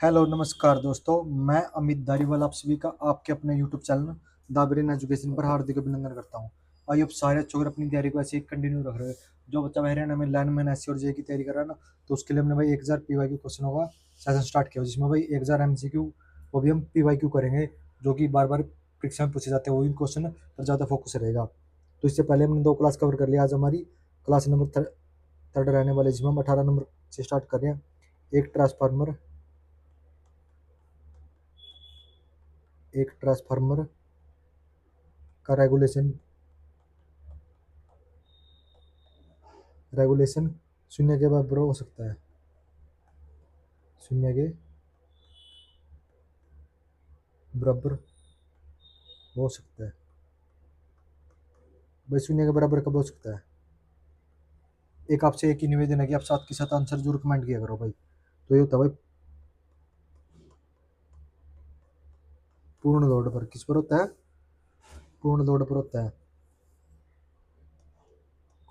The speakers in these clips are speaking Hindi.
हेलो नमस्कार दोस्तों। मैं अमित धारीवाल आप सभी का आपके अपने यूट्यूब चैनल दाबरेन एजुकेशन पर हार्दिक अभिनंदन करता हूं। आइए अब सारे अच्छों अगर अपनी तैयारी को ऐसे ही कंटिन्यू रख रहे हैं। जो बच्चा हरियाणा में लाइनमैन एससी और जे की तैयारी कर रहा है ना, तो उसके लिए हमने भाई 1000 पीवाईक्यू क्वेश्चन होगा सेशन स्टार्ट किया, जिसमें भाई 1000 एमसीक्यू वो भी हम पीवाईक्यू करेंगे, जो कि बार बार परीक्षा में पूछे जाते हैं। वही क्वेश्चन पर ज़्यादा फोकस रहेगा। तो इससे पहले हमने 2 क्लास कवर कर लिया। आज हमारी क्लास नंबर थर्ड रहने वाले, जिसमें हम 18 नंबर से स्टार्ट कर रहे हैं। एक ट्रांसफार्मर का रेगुलेशन रेगुलेशन शून्य के बराबर हो सकता है। शून्य के बराबर हो सकता है। भाई शून्य के बराबर कब हो सकता है? एक आपसे एक ही निवेदन है कि आप साथ के साथ आंसर जरूर कमेंट किया करो भाई। तो ये होता है भाई पूर्ण लोड पर। किस पर होता है? पूर्ण लोड पर होता है।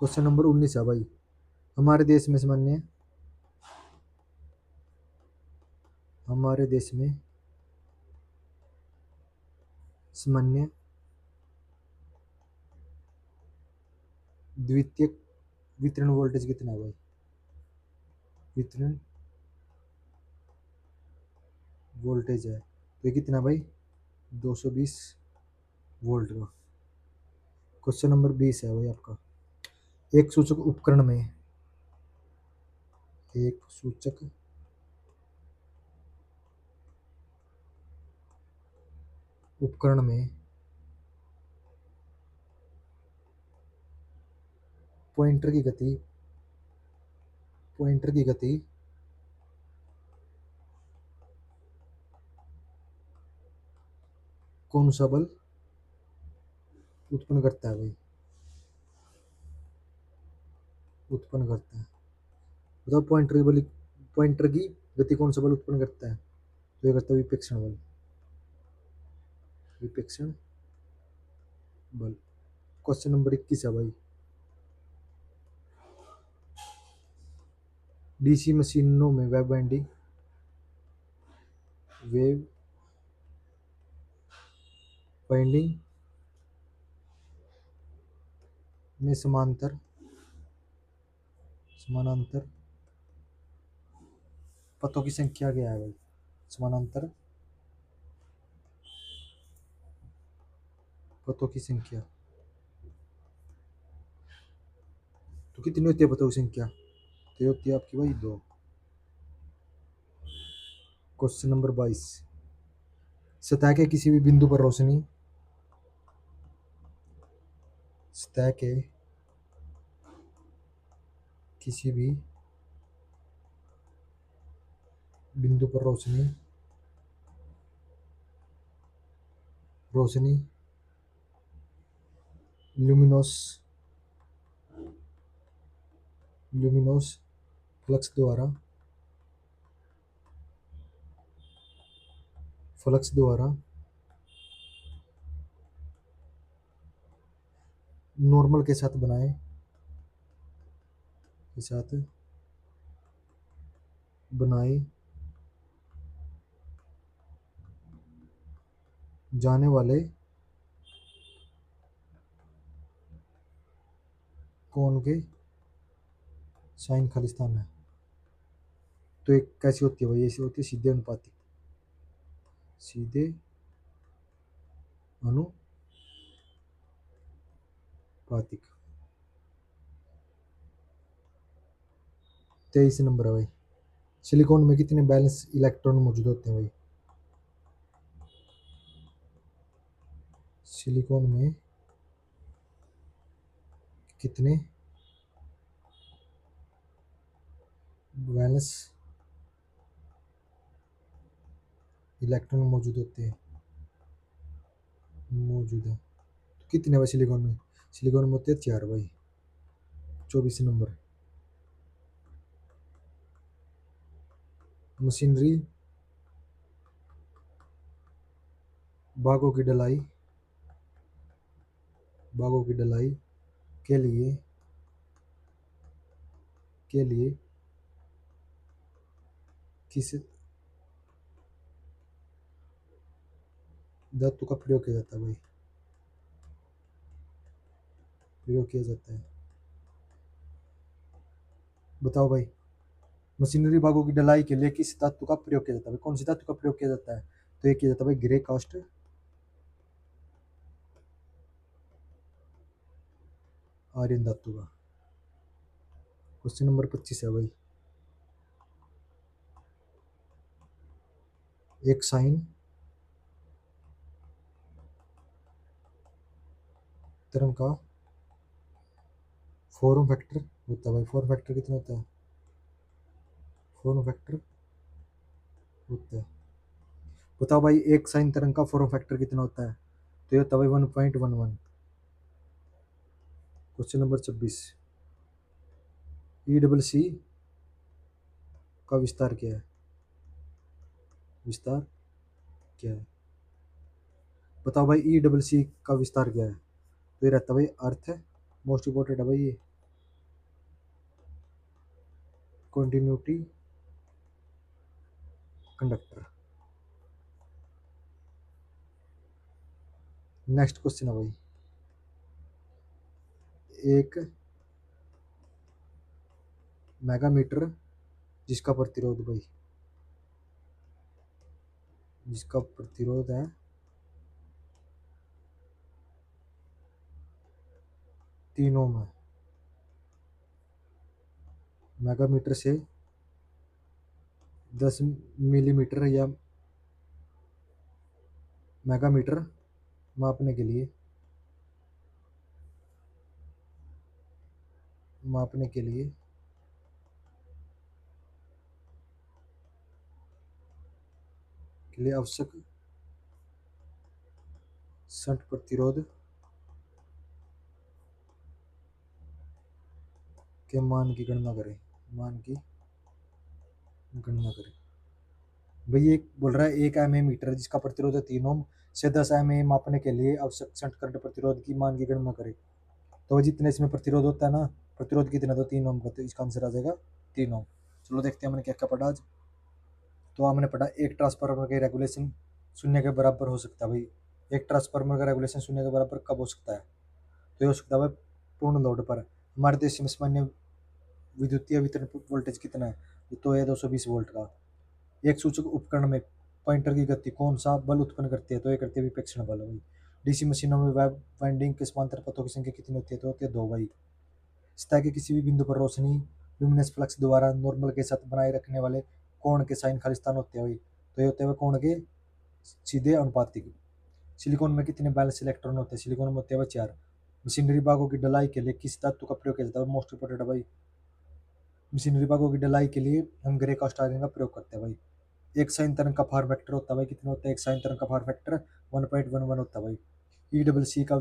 क्वेश्चन नंबर 19 है भाई। हमारे देश में सामान्य हमारे देश में सामान्य द्वितीयक वितरण वोल्टेज कितना है भाई? वितरण वोल्टेज है तो ये कितना भाई? 220 वोल्ट का। क्वेश्चन नंबर 20 है भाई आपका। एक सूचक उपकरण में एक सूचक उपकरण में पॉइंटर की गति पॉइंटर की गति कौन सा बल उत्पन्न करता है भाई? उत्पन्न करता है। बताओ पॉइंटर की गति कौन सा बल उत्पन्न करता है? तो ये करता है विपेक्षण बल। विपेक्षण बल। क्वेश्चन नंबर 21 है भाई। डीसी मशीनों में वेव बाइंडिंग में समानांतर पथों की संख्या क्या है भाई? समानांतर पथों की संख्या तो कितनी होती है पथों की संख्या? तो ये होती है आपकी भाई 2। Question number 22। सतह के किसी भी बिंदु पर रोशनी सतह के किसी भी बिंदु पर रोशनी रोशनी ल्यूमिनोस ल्यूमिनोस फ्लक्स द्वारा फ्लक्स द्वारा नॉर्मल के साथ बनाए जाने वाले कोण के साइन खालिस्तान है। तो एक कैसी होती है भाई? ऐसी होती है सीधे अनुपातिक। सीधे अनुपातिक। 23 नंबर है भाई। सिलिकॉन में कितने बैलेंस इलेक्ट्रॉन मौजूद होते हैं भाई? सिलिकॉन में कितने बैलेंस इलेक्ट्रॉन मौजूद है तो कितने भाई सिलिकॉन में? सिलिकॉन में होते हैं 4 भाई। 24 नंबर। मशीनरी भागों की ढलाई भागों की ढलाई के लिए के लिए किस धातु का प्रयोग किया जाता है भाई, प्रयोग किया जाता है। बताओ भाई, मशीनरी भागों की ढलाई के लिए किस धातु का प्रयोग किया जाता है? कौन सी धातु का प्रयोग किया जाता है? तो ये किया जाता है भाई ग्रे कास्ट, आयरन धातु का। क्वेश्चन नंबर 25 है भाई, एक साइन तरंग का फॉर्म फैक्टर होता है भाई, फॉर्म फैक्टर कितना होता है? फॉर्म फैक्टर होता है, बताओ भाई एक साइन तरंग का फॉर्म फैक्टर कितना होता है? तो ये होता है भाई 1.11। Question number 26, E double C का विस्तार क्या है? विस्तार क्या है? बताओ भाई ई डबल सी का विस्तार क्या है? तो ये रहता है भाई अर्थ है, मोस्ट इंपॉर्टेंट है भाई ये, कंटिन्यूटी कंडक्टर। नेक्स्ट क्वेश्चन है भाई, एक मेगामीटर जिसका प्रतिरोध भाई, जिसका प्रतिरोध है 3 ओम है, मेगामीटर से 10 मिलीमीटर या मेगामीटर मापने के लिए, मापने के लिए आवश्यक शंट प्रतिरोध के मान की गणना करें, मान की गणना करें। भाई एक बोल रहा है एक एम ए मीटर जिसका प्रतिरोध है 3 ओम से 10 एम ए मापने के लिए आवश्यक शंट करंट प्रतिरोध की मान की गणना करें। तो जितने इसमें प्रतिरोध होता है ना, प्रतिरोध कितना, तो 3 ओम का, तो इसका आंसर आ जाएगा 3 ओम। चलो देखते हैं हमने क्या क्या पढ़ा आज। तो हमने पढ़ा एक ट्रांसफार्मर का रेगुलेशन शून्य के बराबर हो सकता है भाई। एक ट्रांसफार्मर का रेगुलेशन शून्य के बराबर कब हो सकता है? तो ये हो सकता है भाई पूर्ण लोड पर। हमारे देश में सामान्य विद्युतीय वितरण वोल्टेज कितना है? तो है 220 वोल्ट का। एक सूचक उपकरण में पॉइंटर की गति कौन सा बल उत्पन्न करती है? तो ये करती है विपक्षण बल भाई। डीसी मशीनों में वेब वाइंडिंग के समांतर पथों की संख्या कितनी होती है? तो होती है 2 भाई। सतह के किसी भी बिंदु पर रोशनी लुमिनस फ्लक्स द्वारा नॉर्मल के साथ बनाए रखने वाले कोण के साइन खालिस्तान होते हैं भाई। तो ये होते हैं कोण के सीधे अनुपातिक। सिलिकॉन में कितने बैलेंस इलेक्ट्रॉन होते हैं? सिलिकॉन में होते हैं 4। मशीनरी भागों की ढलाई के लिए किस धातु का प्रयोग किया जाता है? मोस्ट इंपोर्टेंट है भाई, मशीनरी भागों की ढलाई के लिए हम ग्रे कास्ट आयरन का प्रयोग करते हैं भाई। एक साइन तरंग का फार फैक्टर होता है भाई, कितना होता है? एक साइन तरंग का फार फैक्टर 1.11 होता है भाई। ई डब्ल्यू सी का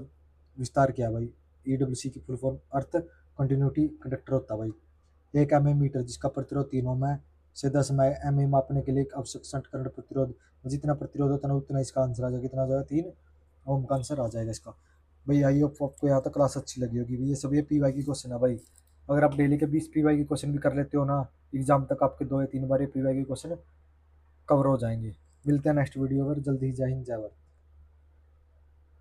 विस्तार क्या है भाई? ई डब्ल्यू सी की फुल फॉर्म अर्थ कंटिन्यूटी कंडक्टर होता है भाई। एक एम ए मीटर जिसका प्रतिरोध 3 ओम है से 10 एम ए मापने के लिए आवश्यक शंट करंट प्रतिरोध, जितना प्रतिरोध होता है ना उतना इसका आंसर आ जाएगा, कितना आ जाएगा? 3 ओम का आंसर आ जाएगा इसका। भाई आई होप आपको यहाँ तक क्लास अच्छी लगी होगी। ये सब ये पी वाई की क्वेश्चन है भाई। अगर आप डेली के 20 पी वाई के क्वेश्चन भी कर लेते हो ना, एग्जाम तक आपके 2 या 3 बार ये पी वाई के क्वेश्चन कवर हो जाएंगे। मिलते हैं नेक्स्ट वीडियो पर जल्दी ही। जय हिंद, जय भारत।